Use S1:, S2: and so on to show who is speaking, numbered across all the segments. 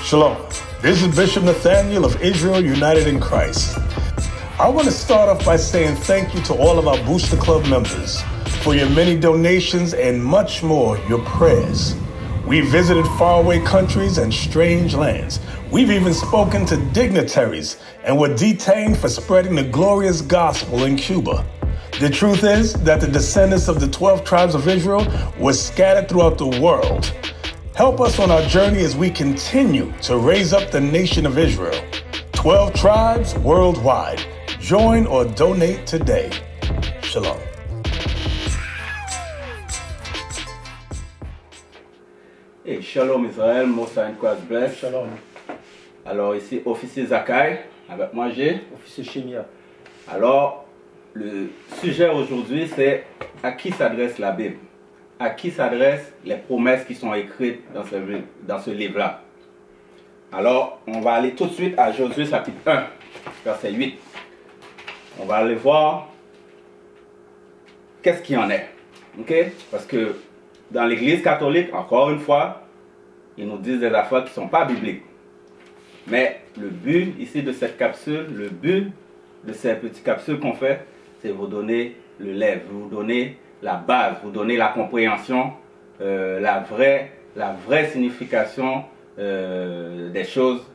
S1: Shalom. This is Bishop Nathaniel of Israel United in Christ. I want to start off by saying thank you to all of our Booster Club members for your many donations and much more, your prayers. We visited faraway countries and strange lands. We've even spoken to dignitaries and were detained for spreading the glorious gospel in Cuba. The truth is that the descendants of the 12 tribes of Israel were scattered throughout the world. Help us on our journey as we continue to raise up the nation of Israel. 12 tribes worldwide. Join or donate today. Shalom.
S2: Hey, shalom Israël, Mossa and Christ bless.
S3: Shalom.
S2: Alors ici, officier Zakai, avec moi j'ai
S3: Officier Chimia.
S2: Alors, le sujet aujourd'hui c'est à qui s'adresse la Bible? À qui s'adressent les promesses qui sont écrites dans ce livre-là. Alors, on va aller tout de suite à Josué chapitre 1, verset 8. On va aller voir qu'est-ce qu'il y en est. Ok? Parce que dans l'église catholique, encore une fois, ils nous disent des affaires qui ne sont pas bibliques. Mais le but ici de cette capsule, le but de ces petites capsules qu'on fait, c'est vous donner le lait, vous donner la base, vous donner la compréhension, la vraie signification des choses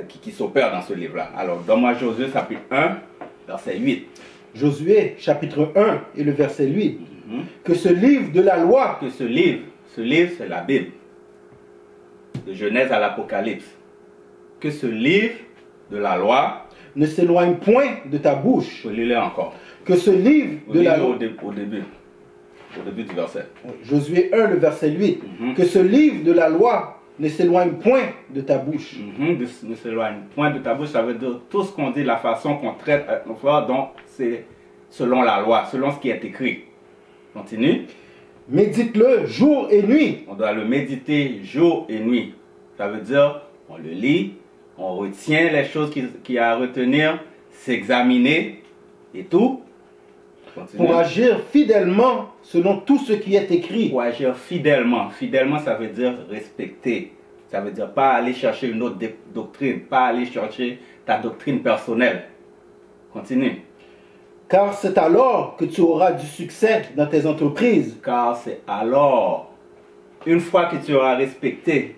S2: qui s'opèrent dans ce livre-là. Alors, donne-moi Josué chapitre 1, verset 8.
S3: Josué chapitre 1 et le verset 8. Que ce livre de la loi,
S2: Que ce livre c'est la Bible, de Genèse à l'Apocalypse. Que ce livre de la loi
S3: ne s'éloigne point de ta bouche.
S2: Je lis-le encore.
S3: Que ce livre de la loi,
S2: au début du verset.
S3: Josué 1, le verset 8. Que ce livre de la loi ne s'éloigne point de ta bouche.
S2: Ne s'éloigne point de ta bouche, ça veut dire tout ce qu'on dit, la façon qu'on traite avec nos frères, donc c'est selon la loi, selon ce qui est écrit. Continue.
S3: Médite-le jour et nuit.
S2: On doit le méditer jour et nuit. Ça veut dire, on le lit, on retient les choses qu'il y a à retenir, s'examiner et tout. Continue.
S3: Pour agir fidèlement selon tout ce qui est écrit.
S2: Pour agir fidèlement. Fidèlement, ça veut dire respecter. Ça veut dire pas aller chercher une autre doctrine, pas aller chercher ta doctrine personnelle. Continue.
S3: Car c'est alors que tu auras du succès dans tes entreprises.
S2: Car c'est alors, une fois que tu auras respecté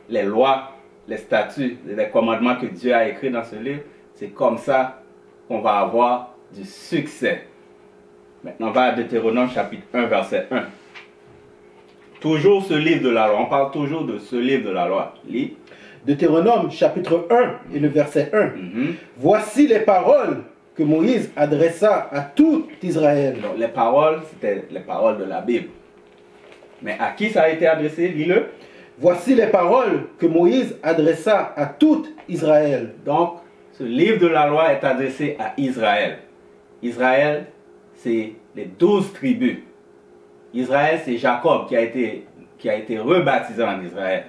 S2: les lois, les statuts, les commandements que Dieu a écrits dans ce livre, c'est comme ça qu'on va avoir du succès. Maintenant, on va à Deutéronome chapitre 1, verset 1. Toujours ce livre de la loi. On parle toujours de ce livre de la loi. Lis.
S3: Deutéronome chapitre 1 et le verset 1. Voici les paroles que Moïse adressa à tout Israël.
S2: Donc, les paroles, c'était les paroles de la Bible. Mais à qui ça a été adressé? Lis-le.
S3: Voici les paroles que Moïse adressa à tout Israël.
S2: Donc, ce livre de la loi est adressé à Israël. Israël, c'est les 12 tribus. Israël, c'est Jacob qui a été rebaptisé en Israël,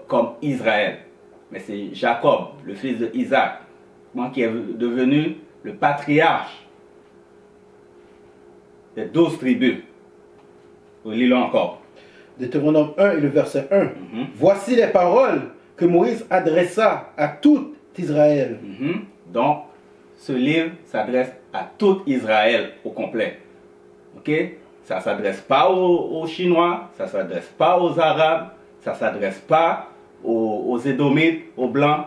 S2: comme Israël. Mais c'est Jacob, le fils de Isaac, qui est devenu le patriarche des 12 tribus. Lis-le encore.
S3: Deutéronome 1 et le verset 1. Voici les paroles que Moïse adressa à tout Israël.
S2: Donc, ce livre s'adresse à tout Israël au complet. Ok? Ça ne s'adresse pas aux Chinois, ça ne s'adresse pas aux Arabes, ça ne s'adresse pas aux Édomites, aux Blancs.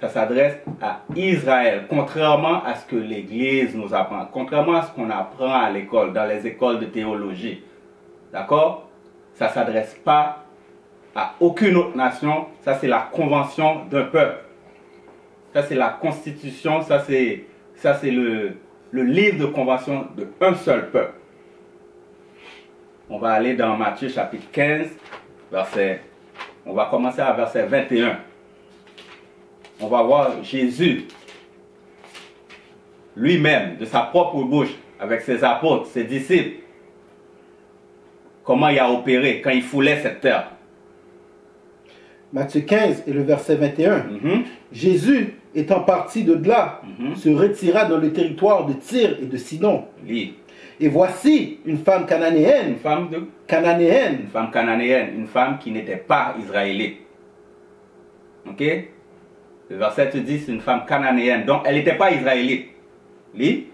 S2: Ça s'adresse à Israël, contrairement à ce que l'Église nous apprend, contrairement à ce qu'on apprend à l'école, dans les écoles de théologie. D'accord? Ça ne s'adresse pas à aucune autre nation. Ça, c'est la convention d'un peuple. Ça, c'est la constitution. Ça, c'est le livre de convention d'un seul peuple. On va aller dans Matthieu chapitre 15, on va commencer à verset 21. On va voir Jésus lui-même, de sa propre bouche, avec ses apôtres, ses disciples, comment il a opéré quand il foulait cette terre.
S3: Matthieu 15 et le verset 21. Jésus, étant parti de là, se retira dans le territoire de Tyr et de Sidon.
S2: Lis.
S3: Et voici une femme cananéenne.
S2: Une femme de...
S3: Cananéenne.
S2: Une femme cananéenne, une femme qui n'était pas israélite. Ok? Le verset te dit c'est une femme cananéenne, donc elle n'était pas israélite. Lis.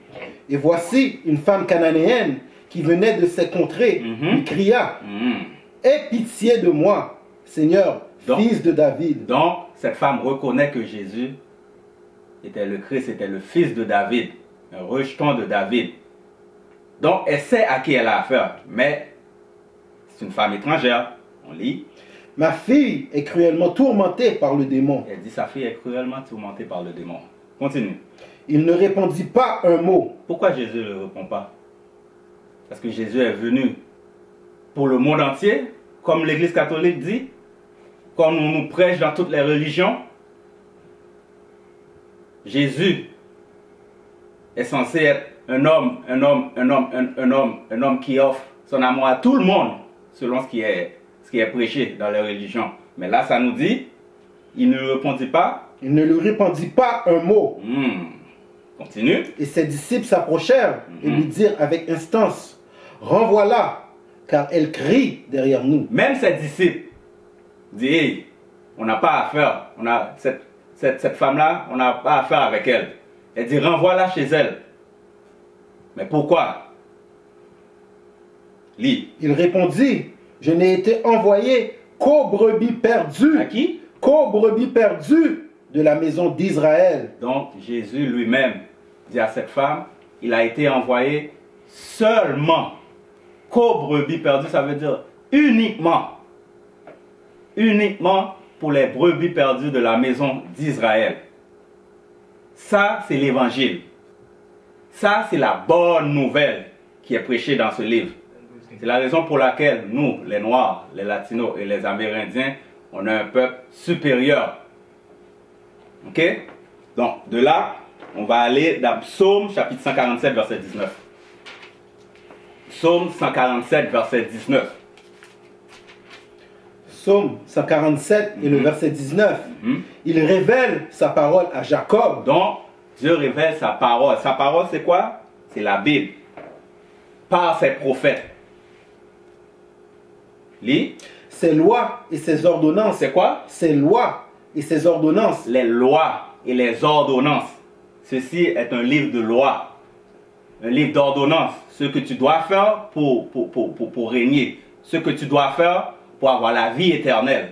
S3: Et voici une femme cananéenne qui venait de ces contrées, lui cria, aie pitié de moi, Seigneur, fils de David.
S2: Donc, cette femme reconnaît que Jésus était le Christ, était le fils de David, un rejeton de David. Donc, elle sait à qui elle a affaire, mais c'est une femme étrangère. On lit.
S3: Ma fille est cruellement tourmentée par le démon.
S2: Elle dit sa fille est cruellement tourmentée par le démon. Continue.
S3: Il ne répondit pas un mot.
S2: Pourquoi Jésus ne répond pas? Parce que Jésus est venu pour le monde entier, comme l'Église catholique dit, comme on nous prêche dans toutes les religions. Jésus est censé être un homme qui offre son amour à tout le monde, selon ce qui est prêché dans les religions. Mais là, ça nous dit, il ne lui répondit pas.
S3: Il ne lui répondit pas un mot.
S2: Continue.
S3: Et ses disciples s'approchèrent et lui dirent avec instance, renvoie-la, car elle crie derrière nous.
S2: Même ses disciples disent, hey, on n'a pas affaire, on a cette femme-là, on n'a pas affaire avec elle. Elle dit, renvoie-la chez elle. Mais pourquoi? Lis.
S3: Il répondit, je n'ai été envoyé qu'aux brebis perdues.
S2: À qui?
S3: Qu'aux brebis perdues de la maison d'Israël.
S2: Donc Jésus lui-même dit à cette femme, il a été envoyé seulement qu'aux brebis perdues, ça veut dire uniquement pour les brebis perdues de la maison d'Israël. Ça, c'est l'évangile. Ça, c'est la bonne nouvelle qui est prêchée dans ce livre. C'est la raison pour laquelle nous, les Noirs, les Latinos et les Amérindiens, on a un peuple supérieur. Ok? Donc, de là, on va aller dans Psaume chapitre 147, verset 19. Psaume 147, verset 19.
S3: Psaume 147 et le verset 19. Il révèle sa parole à Jacob.
S2: Donc, Dieu révèle sa parole. Sa parole, c'est quoi? C'est la Bible. Par ses prophètes. Lis.
S3: Ses lois et ses ordonnances.
S2: C'est quoi?
S3: Ses lois et ses ordonnances.
S2: Les lois et les ordonnances. Ceci est un livre de loi. Un livre d'ordonnances. Ce que tu dois faire pour régner. Ce que tu dois faire pour avoir la vie éternelle.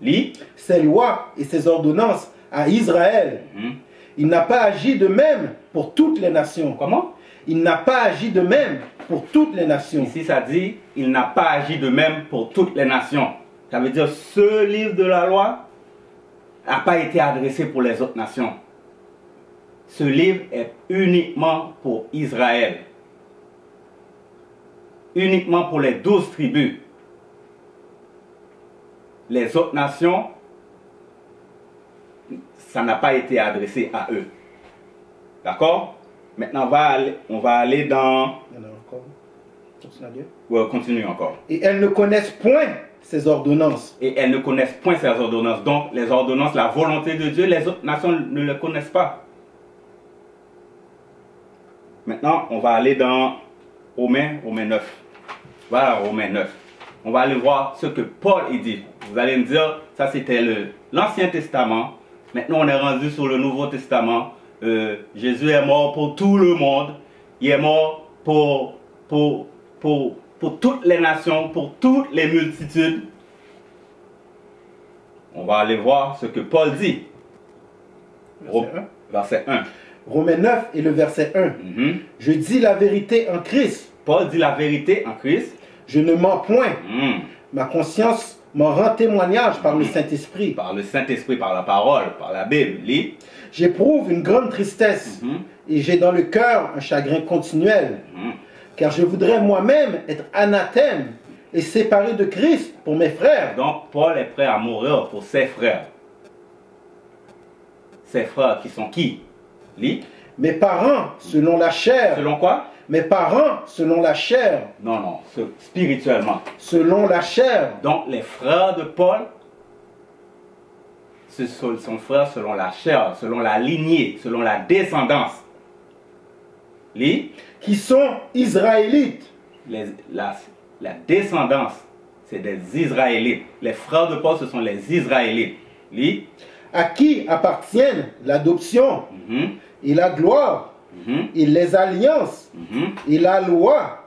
S2: Lis.
S3: Ses lois et ses ordonnances à Israël. Il n'a pas agi de même pour toutes les nations.
S2: Comment?
S3: Il n'a pas agi de même pour toutes les nations.
S2: Ici, ça dit, il n'a pas agi de même pour toutes les nations. Ça veut dire, ce livre de la loi n'a pas été adressé pour les autres nations. Ce livre est uniquement pour Israël. Uniquement pour les 12 tribus. Les autres nations, ça n'a pas été adressé à eux. D'accord? Maintenant, on va aller dans... Ouais, continue encore.
S3: Et elles ne connaissent point ces ordonnances.
S2: Et elles ne connaissent point ces ordonnances. Donc, les ordonnances, la volonté de Dieu, les autres nations ne le connaissent pas. Maintenant, on va aller dans Romains 9. Voilà, Romains 9. On va aller voir ce que Paul dit. Vous allez me dire, ça c'était l'Ancien Testament. Maintenant, on est rendu sur le Nouveau Testament. Jésus est mort pour tout le monde. Il est mort pour toutes les nations, pour toutes les multitudes. On va aller voir ce que Paul dit. Verset 1.
S3: Romains 9 et le verset 1. Je dis la vérité en Christ.
S2: Paul dit la vérité en Christ.
S3: Je ne mens point. Ma conscience m'en rend témoignage par le Saint-Esprit.
S2: Par le Saint-Esprit, par la parole, par la Bible. Lis.
S3: J'éprouve une grande tristesse et j'ai dans le cœur un chagrin continuel. car je voudrais moi-même être anathème et séparé de Christ pour mes frères.
S2: Donc Paul est prêt à mourir pour ses frères. Ses frères qui sont qui? Lis.
S3: Mes parents selon la chair.
S2: Selon quoi?
S3: Mes parents selon la chair.
S2: Non, non, spirituellement.
S3: Selon la chair.
S2: Donc les frères de Paul, ce sont son frère selon la chair, selon la lignée, selon la descendance. Lis.
S3: Qui sont israélites.
S2: La descendance, c'est des Israélites. Les frères de Paul, ce sont les Israélites. Lis.
S3: À qui appartiennent l'adoption et la gloire et les alliances et la loi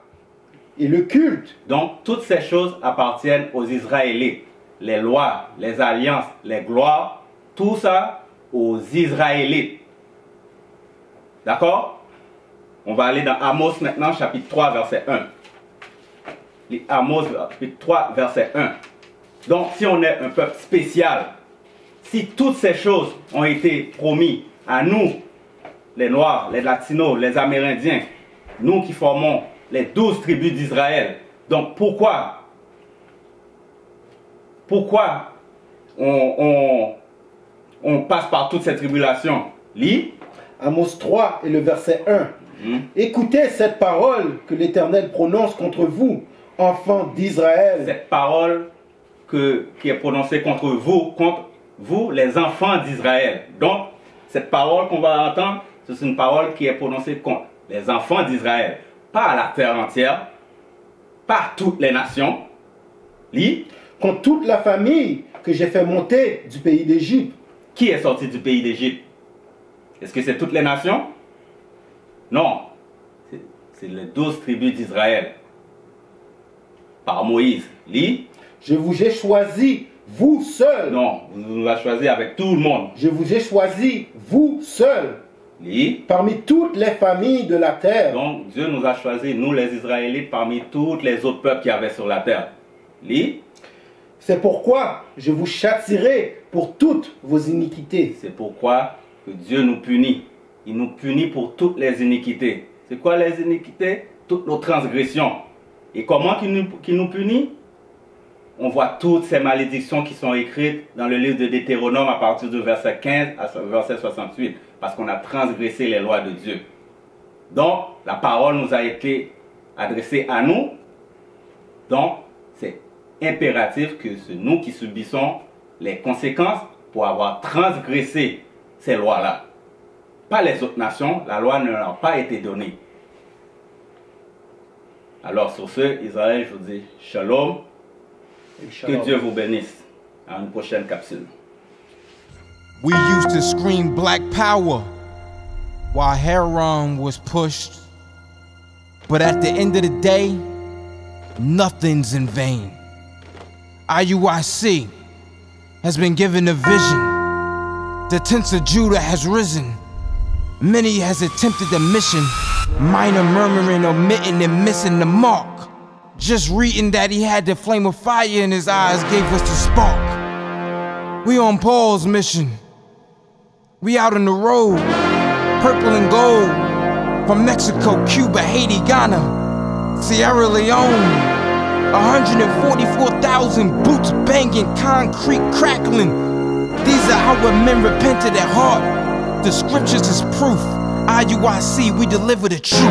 S3: et le culte.
S2: Donc, toutes ces choses appartiennent aux Israélites. Les lois, les alliances, les gloires, tout ça aux Israélites. D'accord? On va aller dans Amos maintenant, chapitre 3, verset 1. Amos, chapitre 3, verset 1. Donc, si on est un peuple spécial, si toutes ces choses ont été promises à nous, les Noirs, les Latinos, les Amérindiens, nous qui formons les 12 tribus d'Israël, donc pourquoi on passe par toutes ces tribulations? Lis.
S3: Amos 3 et le verset 1. Écoutez cette parole que l'Éternel prononce contre vous, enfants d'Israël.
S2: Cette parole qui est prononcée contre vous, les enfants d'Israël. Donc, cette parole qu'on va entendre, c'est une parole qui est prononcée contre les enfants d'Israël. Pas à la terre entière, pas à toutes les nations. Lis.
S3: Contre toute la famille que j'ai fait monter du pays d'Égypte.
S2: Qui est sorti du pays d'Égypte? Est-ce que c'est toutes les nations? Non. C'est les 12 tribus d'Israël. Par Moïse. Lis.
S3: Je vous ai choisi, vous seuls.
S2: Non, vous nous avez choisi avec tout le monde.
S3: Je vous ai choisi, vous seuls.
S2: Lis.
S3: Parmi toutes les familles de la terre.
S2: Donc Dieu nous a choisi, nous les Israélites, parmi tous les autres peuples qu'il y avait sur la terre. Lis.
S3: C'est pourquoi je vous châtierai pour toutes vos iniquités.
S2: C'est pourquoi que Dieu nous punit. Il nous punit pour toutes les iniquités. C'est quoi les iniquités? Toutes nos transgressions. Et comment qu'il nous punit? On voit toutes ces malédictions qui sont écrites dans le livre de Deutéronome à partir du verset 15 à verset 68. Parce qu'on a transgressé les lois de Dieu. Donc, la parole nous a été adressée à nous. Donc, c'est impératif que c'est nous qui subissons les conséquences pour avoir transgressé ces lois-là. Pas les autres nations, la loi ne leur a pas été donnée. Alors sur ce, Israël, je vous dis shalom. Que Dieu vous bénisse. À une prochaine capsule.
S4: We used to scream black power while heroin was pushed. But at the end of the day, nothing's in vain. IUIC has been given a vision. The tents of Judah has risen. Many has attempted the mission. Minor murmuring, omitting, and missing the mark. Just reading that he had the flame of fire in his eyes gave us the spark. We on Paul's mission. We out on the road, purple and gold. From Mexico, Cuba, Haiti, Ghana, Sierra Leone. 144,000 boots banging, concrete crackling. These are our men repented at heart. The scriptures is proof. IUIC, we deliver the truth.